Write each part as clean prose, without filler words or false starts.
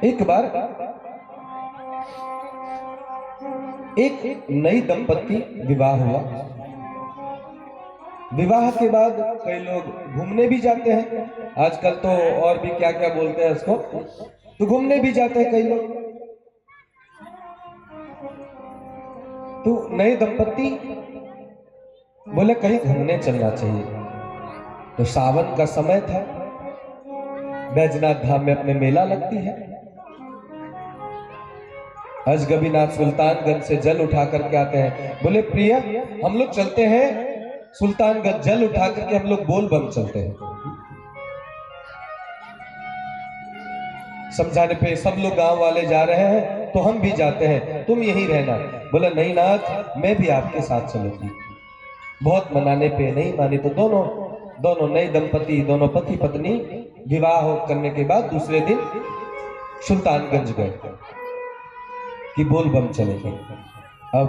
एक बार एक नई दंपत्ति विवाह हुआ। विवाह के बाद कई लोग घूमने भी जाते हैं, आजकल तो और भी क्या क्या बोलते हैं उसको, तो घूमने भी जाते हैं कई लोग। तो नए दंपत्ति बोले कहीं घूमने चलना चाहिए। तो सावन का समय था, बैजनाथ धाम में अपने मेला लगती है। अजगबीनाथ सुल्तानगंज से जल उठा करके आते हैं। बोले प्रिय हम लोग चलते हैं सुल्तानगंज, जल उठा करके हम लोग बोल बम चलते हैं। समझाने पे सब लोग गांव वाले जा रहे हैं तो हम भी जाते हैं, तुम यहीं रहना। बोला नहीं नाथ, मैं भी आपके साथ चलूंगी। बहुत मनाने पे नहीं मानी तो दोनों नए दंपति, दोनों पति पत्नी विवाह करने के बाद दूसरे दिन सुल्तानगंज गए कि बोल बम चलेंगे। अब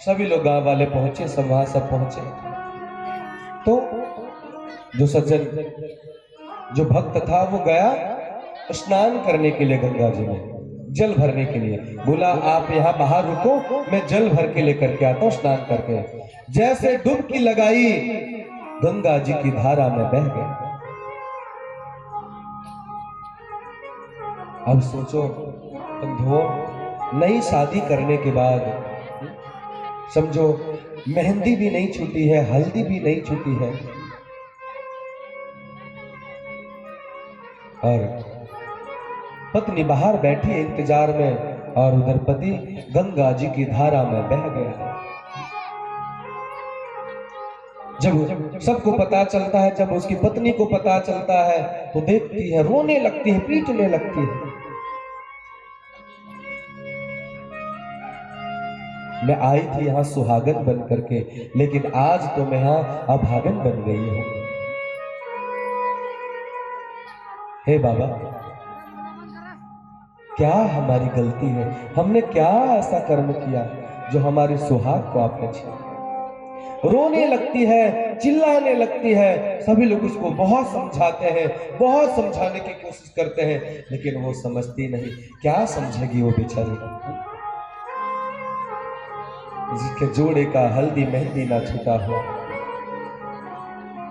सभी लोग गांव वाले पहुंचे, सब वहां सब पहुंचे। तो जो सज्जन, जो भक्त था वो गया स्नान करने के लिए गंगा जी में, जल भरने के लिए। बोला आप यहाँ बाहर रुको, मैं जल भर के लेकर के आता हूँ स्नान करके। जैसे डुबकी लगाई, गंगा जी की धारा में बह गया। अब सोचो बंधुओं, नई शादी करने के बाद समझो मेहंदी भी नहीं छूटी है, हल्दी भी नहीं छूटी है, और पत्नी बाहर बैठी है इंतजार में, और उधर पति गंगा जी की धारा में बह गया। जब सबको पता चलता है, जब उसकी पत्नी को पता चलता है तो देखती है, रोने लगती है, पीटने लगती है। मैं आई थी यहाँ सुहागन बन करके, लेकिन आज तो मैं यहाँ अभागन बन गई हूं। हे बाबा, क्या हमारी गलती है? हमने क्या ऐसा कर्म किया जो हमारे सुहाग को आपने छीना? रोने लगती है, चिल्लाने लगती है। सभी लोग उसको बहुत समझाते हैं, बहुत समझाने की कोशिश करते हैं, लेकिन वो समझती नहीं। क्या समझेगी वो बेचारी, जिसके जोड़े का हल्दी मेहंदी ना छूटा हो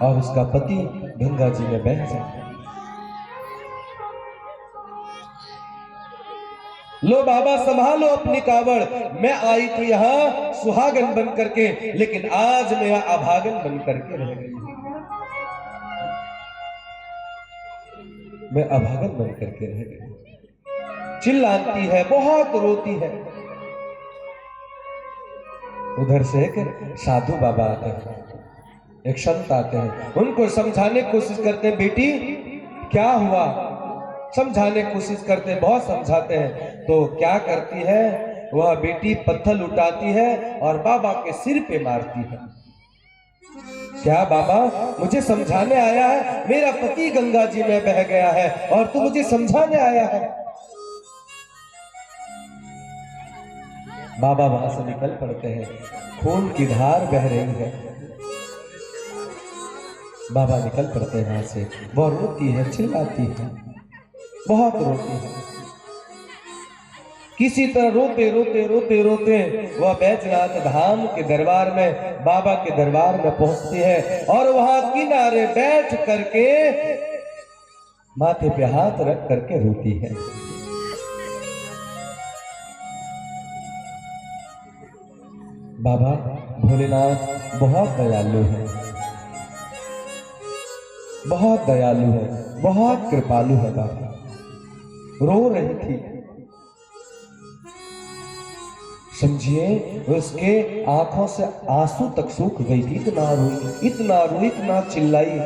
और उसका पति गंगा जी में बह जाए। लो बाबा संभालो अपनी कावड़, मैं आई थी यहाँ सुहागन बन करके, लेकिन आज मैं यहाँ अभागन बन करके रह गई हूं। मैं अभागन बन करके रह गई। चिल्लाती है, बहुत रोती है। उधर से एक साधु बाबा आते हैं, एक संत आते हैं, उनको समझाने की कोशिश करते हैं। बेटी क्या हुआ? समझाने की कोशिश करते हैं, बहुत समझाते हैं। तो क्या करती है वह बेटी? पत्थर उठाती है और बाबा के सिर पे मारती है। क्या बाबा, मुझे समझाने आया है, मेरा पति गंगा जी में बह गया है और तू मुझे समझाने आया है? बाबा वहां से निकल पड़ते हैं, खून की धार बह रही है। बाबा निकल पड़ते हैं वहां से। वह रोती है, चिल्लाती है, बहुत रोती है। किसी तरह रोते रोते रोते रोते वह बैजनाथ धाम के दरबार में, बाबा के दरबार में पहुंचती है, और वहां किनारे बैठ करके माथे पे हाथ रख करके रोती है। बाबा भोलेनाथ बहुत दयालु है, बहुत दयालु है, बहुत कृपालु है। बाबा रो रही थी, समझिए उसके आंखों से आंसू तक सूख गई थी। इतना रोई, इतना रोई, इतना चिल्लाई,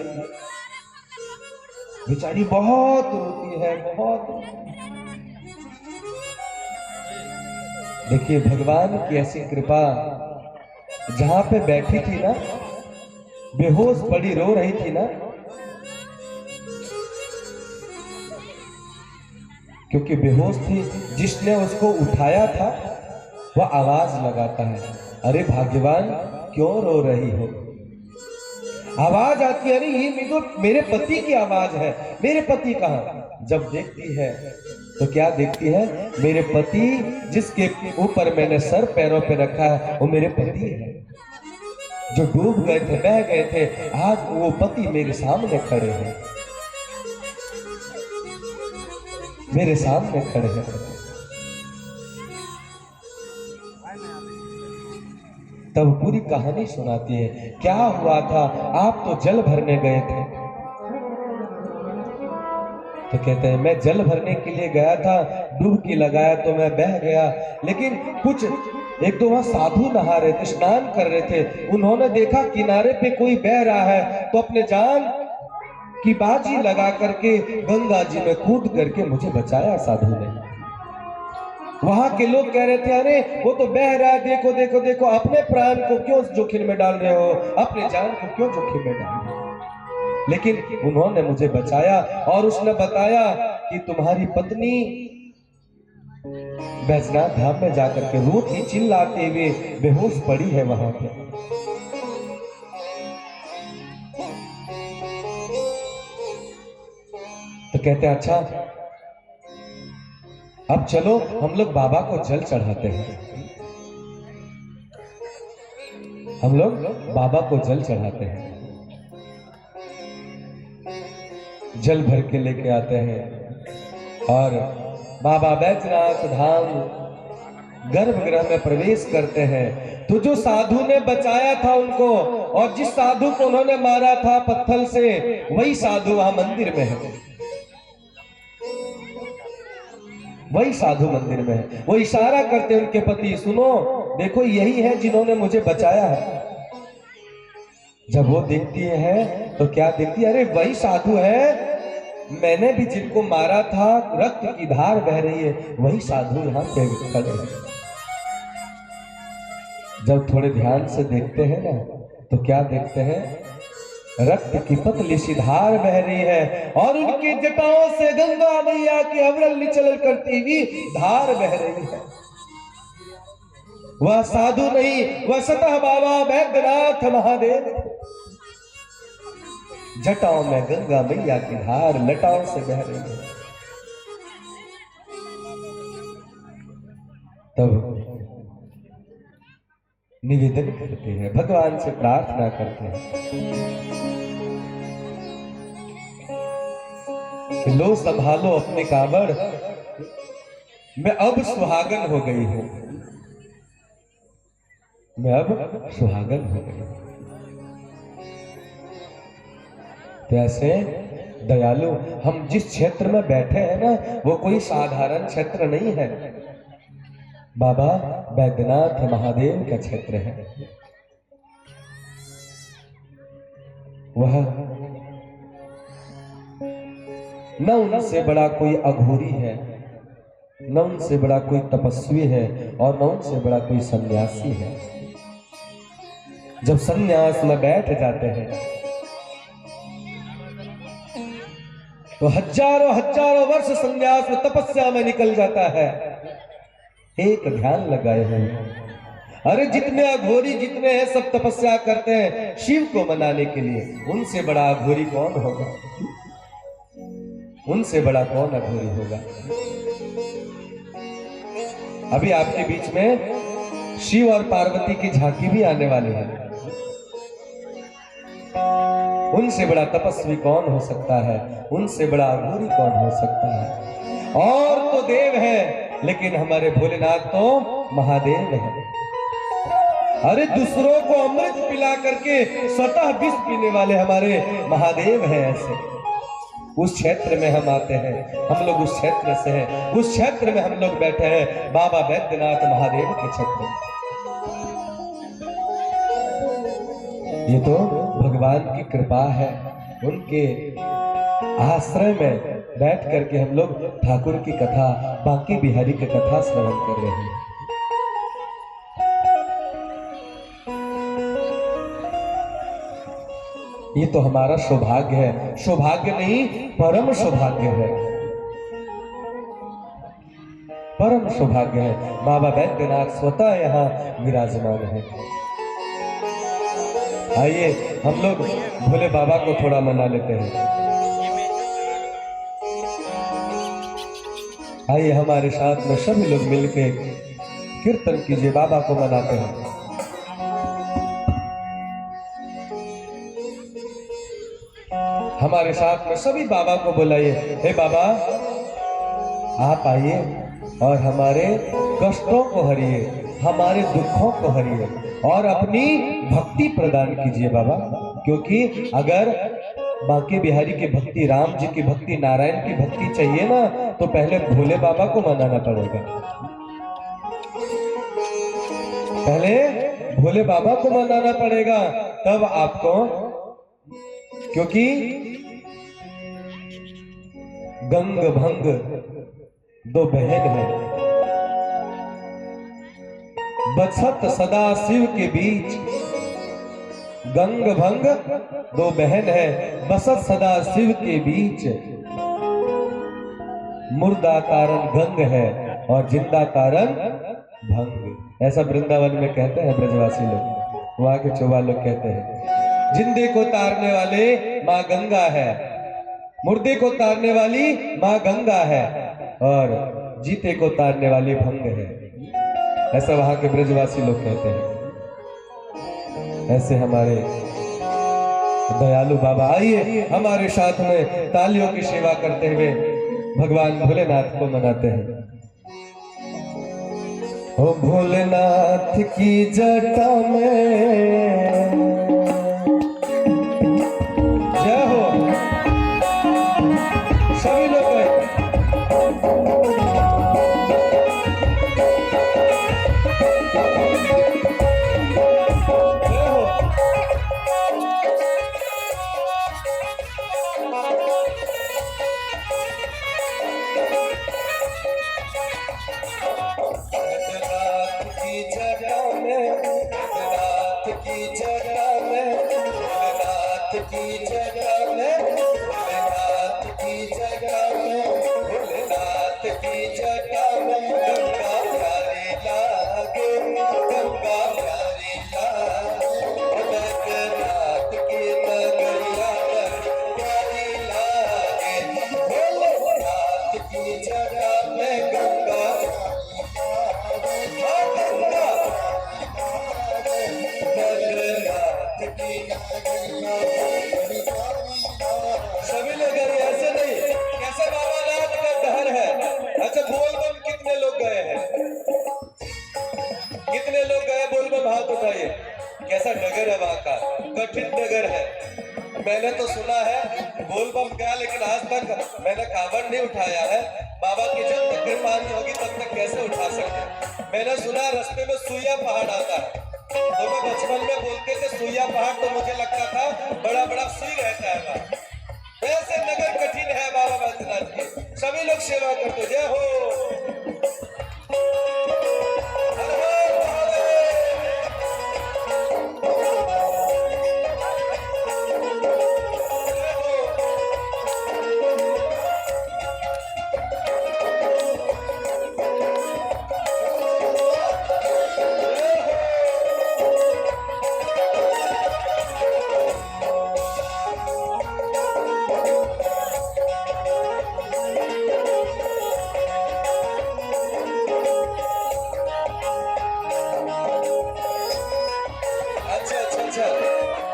बेचारी बहुत रोती है, बहुत। देखिए भगवान की ऐसी कृपा, जहां पे बैठी थी ना, बेहोश पड़ी रो रही थी ना, क्योंकि बेहोश थी, जिसने उसको उठाया था वह आवाज लगाता है, अरे भाग्यवान क्यों रो रही हो? आवाज आती है, अरे ये मेरे पति की आवाज है, मेरे पति कहाँ? जब देखती है तो क्या देखती है, मेरे पति जिसके ऊपर मैंने सर पैरों पे रखा है वो मेरे पति है, जो डूब गए थे, बह गए थे, आज वो पति मेरे सामने खड़े हैं, मेरे सामने खड़े हैं। तब पूरी कहानी सुनाती है, क्या हुआ था, आप तो जल भरने गए थे। तो कहते हैं मैं जल भरने के लिए गया था, डुबकी लगाया तो मैं बह गया, लेकिन कुछ एक दो वहां साधु नहा रहे थे, स्नान कर रहे थे, उन्होंने देखा किनारे पे कोई बह रहा है, तो अपने जान की बाजी लगा करके गंगा जी में कूद करके मुझे बचाया साधु ने। वहां के लोग कह रहे थे, अरे वो तो बह रहा है, देखो देखो देखो, अपने प्राण को क्यों जोखिम में डाल रहे हो, अपने जान को क्यों जोखिम में डाल रहे हो। लेकिन उन्होंने मुझे बचाया और उसने बताया कि तुम्हारी पत्नी बैजनाथ धाम में जाकर के रोती चिल्लाते हुए बेहोश पड़ी है वहां पे। तो कहते हैं अच्छा अब चलो हम लोग बाबा को जल चढ़ाते हैं, हम लोग बाबा को जल चढ़ाते हैं। जल भर के लेके आते हैं और बाबा बैजनाथ धाम गर्भगृह में प्रवेश करते हैं। तो जो साधु ने बचाया था उनको और जिस साधु को उन्होंने मारा था पत्थर से, वही साधु वहां मंदिर में है, वही साधु मंदिर में है। वो इशारा करते उनके पति, सुनो देखो यही है जिन्होंने मुझे बचाया है। जब वो देखती है तो क्या देखती है, अरे वही साधु है, मैंने भी जिनको मारा था, रक्त की धार बह रही है, वही साधु यहाँ पे खड़े हैं। जब थोड़े ध्यान से देखते हैं ना तो क्या देखते हैं, रक्त की पतली सी धार बह रही है और उनकी जटाओं से गंगा मैया की अविरल निचल करती हुई धार बह रही है। वह साधु नहीं, वह स्वतः बाबा बैद्यनाथ महादेव। जटाओं में गंगा मैया की धार लटाओं से बह रही है। तब निवेदन करते हैं, भगवान से प्रार्थना करते हैं कि लो संभालो अपने कांवड़, मैं अब सुहागन हो गई हूं, मैं अब सुहागन हो गई हूं। तो ऐसे दयालु, हम जिस क्षेत्र में बैठे हैं ना वो कोई साधारण क्षेत्र नहीं है, बाबा बैद्यनाथ महादेव का क्षेत्र है। वह न उनसे बड़ा कोई अघोरी है, न उनसे बड़ा कोई तपस्वी है और न उनसे बड़ा कोई सन्यासी है। जब सन्यास में बैठ जाते हैं तो हजारों हजारों वर्ष सन्यास में तपस्या में निकल जाता है। एक ध्यान लगाए हैं, अरे जितने अघोरी जितने हैं सब तपस्या करते हैं शिव को मनाने के लिए, उनसे बड़ा अघोरी कौन होगा, उनसे बड़ा कौन अघोरी होगा। अभी आपके बीच में शिव और पार्वती की झांकी भी आने वाली है, उनसे बड़ा तपस्वी कौन हो सकता है, उनसे बड़ा अघोरी कौन हो सकता है। और तो देव है लेकिन हमारे भोलेनाथ तो महादेव है। अरे दूसरों को अमृत पिला करके स्वतः विष पीने वाले हमारे महादेव हैं। ऐसे उस क्षेत्र में हम आते हैं, हम लोग उस क्षेत्र से हैं, उस क्षेत्र में हम लोग बैठे हैं बाबा बैद्यनाथ महादेव के क्षेत्र में। ये तो भगवान की कृपा है, उनके आश्रय में बैठ करके हम लोग ठाकुर की कथा, बांके बिहारी की कथा श्रवण कर रहे हैं। ये तो हमारा सौभाग्य है, सौभाग्य नहीं परम सौभाग्य है, परम सौभाग्य है। बाबा बैद्यनाथ स्वतः यहाँ विराजमान है। आइए हम लोग भोले बाबा को थोड़ा मना लेते हैं। आइए हमारे साथ में सभी लोग मिलके कीर्तन कीजिए, बाबा को मनाते हैं। हमारे साथ में सभी बाबा को बुलाइए, हे बाबा आप आइए और हमारे कष्टों को हरिए, हमारे दुखों को हरिए और अपनी भक्ति प्रदान कीजिए बाबा। क्योंकि अगर बांके बिहारी की भक्ति, राम जी की भक्ति, नारायण की भक्ति चाहिए ना, तो पहले भोले बाबा को मनाना पड़ेगा। पहले भोले बाबा को मनाना पड़ेगा, तब आपको, क्योंकि गंग भंग दो बहन है, बसत सदा शिव के बीच। गंग भंग दो बहन है, बसत सदा शिव के बीच। मुर्दा कारण गंग है और जिंदा कारण भंग। ऐसा वृंदावन में कहते हैं ब्रजवासी लोग, वहां के चौबा लोग कहते हैं। जिंदे को तारने वाले माँ गंगा है, मुर्दे को तारने वाली माँ गंगा है और जीते को तारने वाली भंग है। ऐसा वहां के ब्रजवासी लोग कहते हैं। ऐसे हमारे दयालु बाबा, आइए हमारे साथ में तालियों की सेवा करते हुए भगवान भोलेनाथ को मनाते हैं। ओ भोलेनाथ की जटा में जय हो। सभी लोग सभी लोग ऐसे नहीं, कैसे बाबा नाथ का डर है। अच्छा बोलबम कितने लोग गए हैं? कितने लोग गए बोलबम? हाथ उठाइए। कैसा नगर है वहां का? कठिन नगर है। मैंने तो सुना है बोलबम गया, लेकिन आज तक मैंने कांवड़ नहीं उठाया है। बाबा की जब तक कृपा नहीं होगी तब तक कैसे उठा सकते। मैंने सुना रास्ते में सुइया पहाड़ आता है, तो मैं बचपन में बोलते थे सुइया पहाड़, तो मुझे लगता था बड़ा बड़ा सुई रहता है वहां। वैसे नगर कठिन है बाबा बैद्यनाथ की। सभी लोग सेवा करते, जय हो।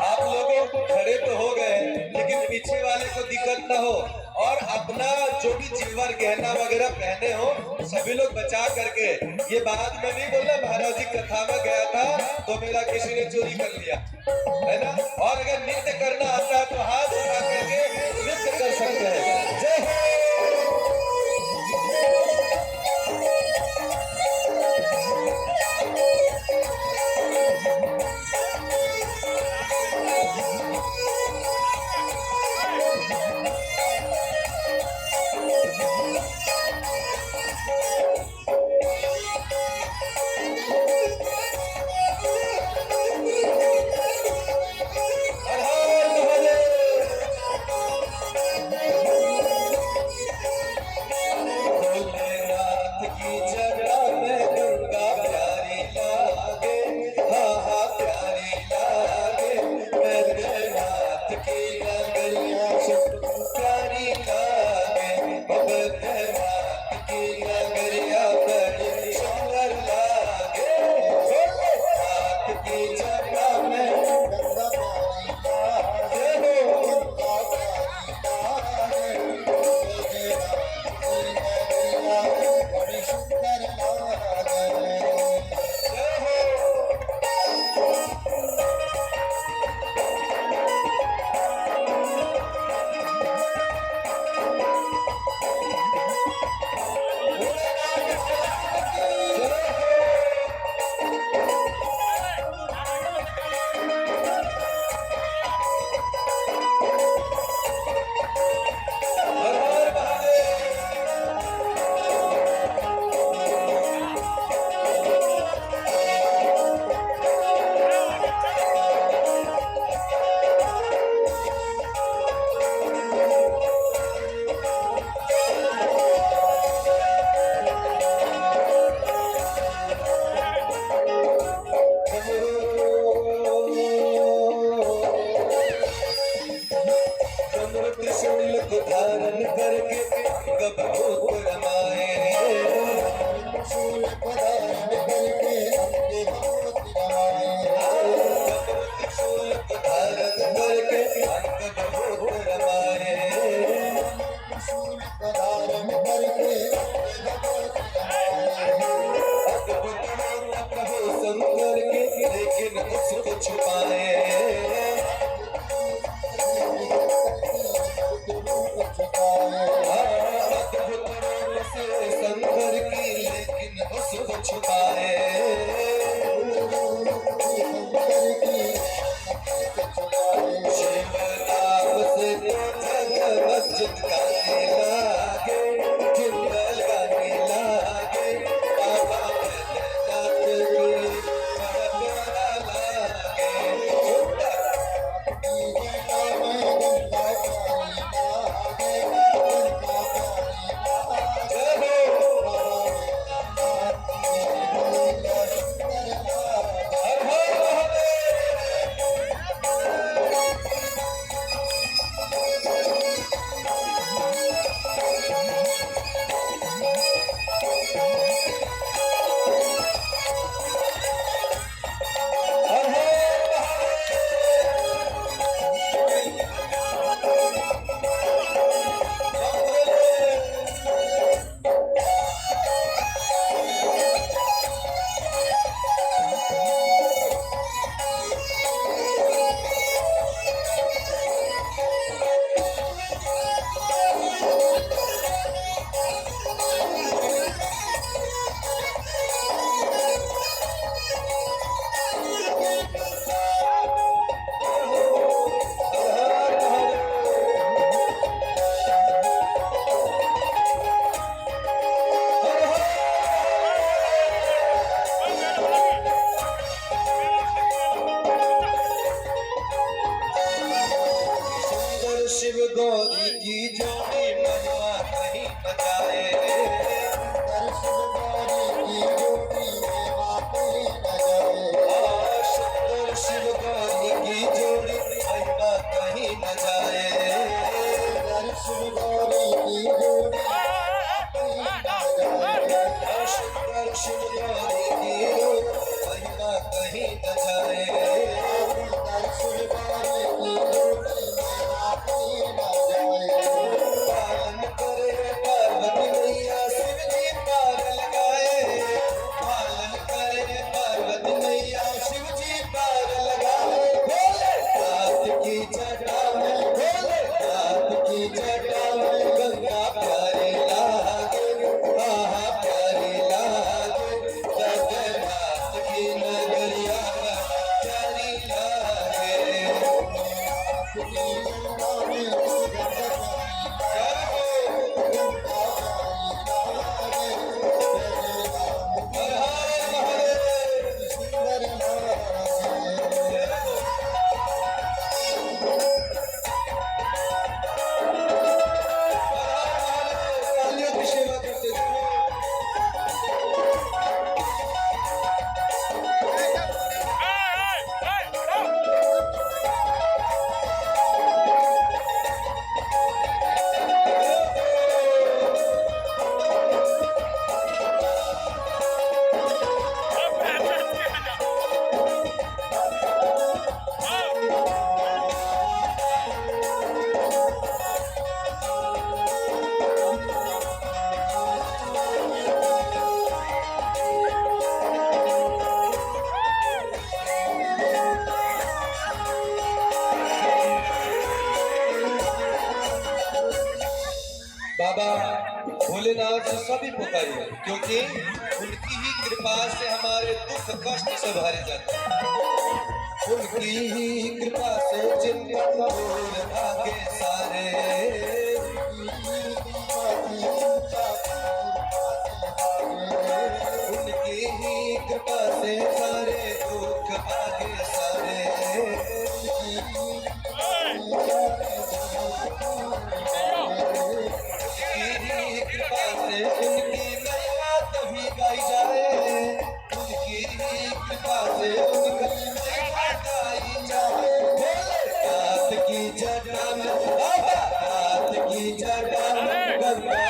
आप लोगों खड़े तो हो गए, लेकिन पीछे वाले को दिक्कत ना हो और अपना जो भी जेवर गहना वगैरह पहने हो सभी लोग बचा करके। ये बात मैं नहीं बोला, महाराज जी कथा में गया था तो मेरा किसी ने चोरी कर लिया है ना। और अगर नृत्य करना आता है तो हाथ उठा करके नृत्य कर सकते हैं। जय हो। अंग बहुत रमाए, त्रिशूल धारण करके अंग बहुत रमाए, त्रिशूल धारण करके अंग बहुत रमाए, त्रिशूल धारण करके अद्भुत प्रभु शंकर के लेकिन उसको छुपाए, अद्भुत रूप से शंकर की लेकिन उसको छुपाए, शिव नाम से मस्जिद गाने लागे, जिंदल गाने लागे, बाबा बैद्यनाथ की बड़ा प्यारा लागे, शिव गौरी की जोड़ी महिमा कहीं बजाए, शिव गौरी की जोड़ी महिमा कहीं बजाए, सुंदर शिव गौरी की जोड़ी महिमा कहीं न जाए, शिव गौरी की जोड़ी सुंदर शिव गौरी की महिमा कहीं न जाए, शिव गौरी की जोड़ी पालन करे पार्वती मैया शिव जी पार लगाए, पालन करे पार्वती मैया शिव जी पार लगाए, भोलेनाथ की जटा में, भोलेनाथ की जटा में गंगा प्यारी लागे, आहा प्यारी लागे, जगन्नाथ की नगरिया प्यारी लागे, बाबा भोलेनाथ सभी पुकारिए, क्योंकि उनकी ही कृपा से हमारे दुख कष्ट सब हरे जाते हैं, उनकी ही कृपा से चिंता दूर भागे सारे, उनकी ही कृपा से सारे दुख भागे सारे, कृपा से उनकी महिमा तभी गाई जाए, उनकी कृपा से उनकी महिमा गाई जाए, भोलेनाथ की जटा में, भोलेनाथ की जटा में गंगा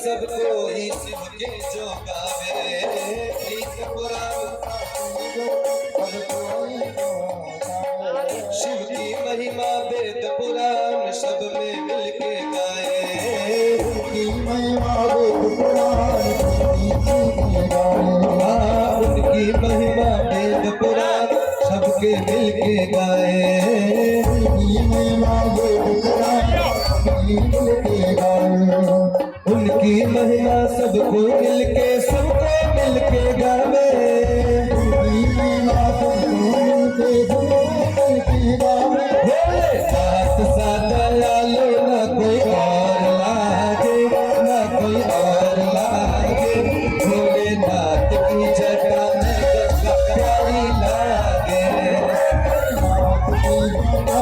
सब कोई शिव के जो गावे, प्रीत पुराण शिव की महिमा वेद पुराण सब में मिलके गाए, उनकी महिमा वेद पुराण उनकी महिमा वेद पुराण सबके मिलके गाए, उनकी महिमा वेद पुराण मिलके गाए, उनकी महिमा सबको मिलके गावे, उनकी महिमा सबको मिलके गावे। भोलेनाथ सा दयालु न कोई और लागे, न कोई और लागे, भोलेनाथ की जटा में गंगा प्यारी लागे, भोलेनाथ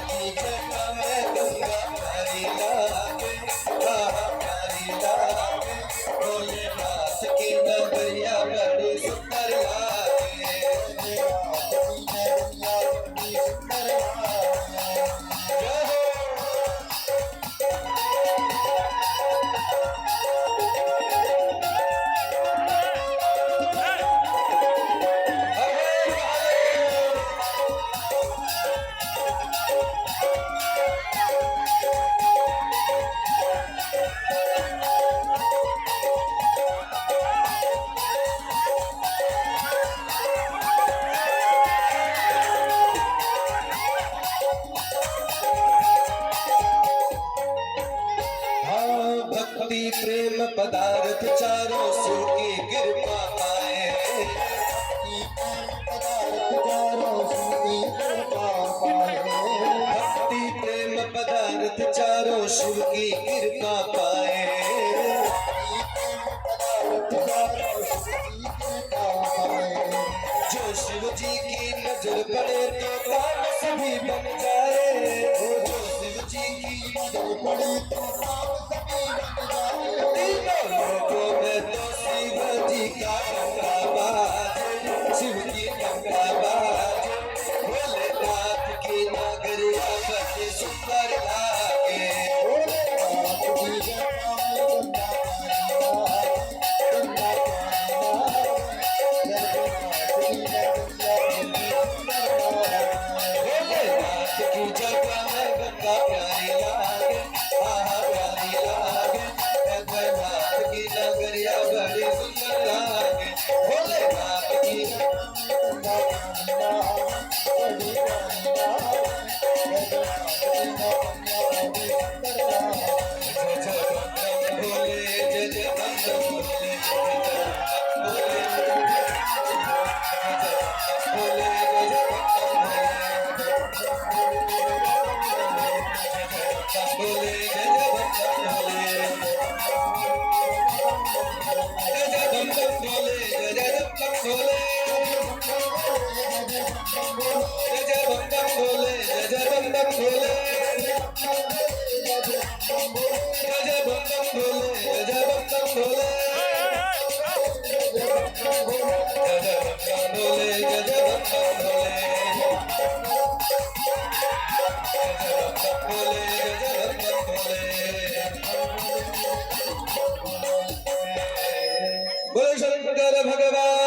की जटा में गंगा प्यारी लागे, प्यारी लागे, भोलेनाथ की नगरिया बड़ी सुंदर लागे, भक्ति प्रेम पदार्थ चारों शिव की कृपा पाए, भक्ति प्रेम पदार्थ चारों शिव की कृपा पाए, जो शिव जी की नजर पड़े तो काम सभी बन जाए, जो शिव जी की नजर पड़े तो काम सभी बन जाए, तीनों लोगों में तो शिव जी का डंका बाजे, शिव की डंका बाजे, भोलेनाथ की नगरिया बड़ी सुंदर लागे, भोलेनाथ की जगह में गंगा प्यारी लागे, प्यारी लागे, भोलेनाथ की नगरिया बड़ी सुंदर लागे, भोलेनाथ की जय जय बम भोले, जय जय बम भोले, भोले भोले, जय जय भोले, जय जय भोले, जय जय बम भोले, जय जय बम भोले, जय जय बम भोले, जय जय बम भोले, जय जय बम भोले, जय जय बम भोले, जय जय बम भोले, जय जय बम भोले, भोले जय बम भोले, बोलो शंकर भगवान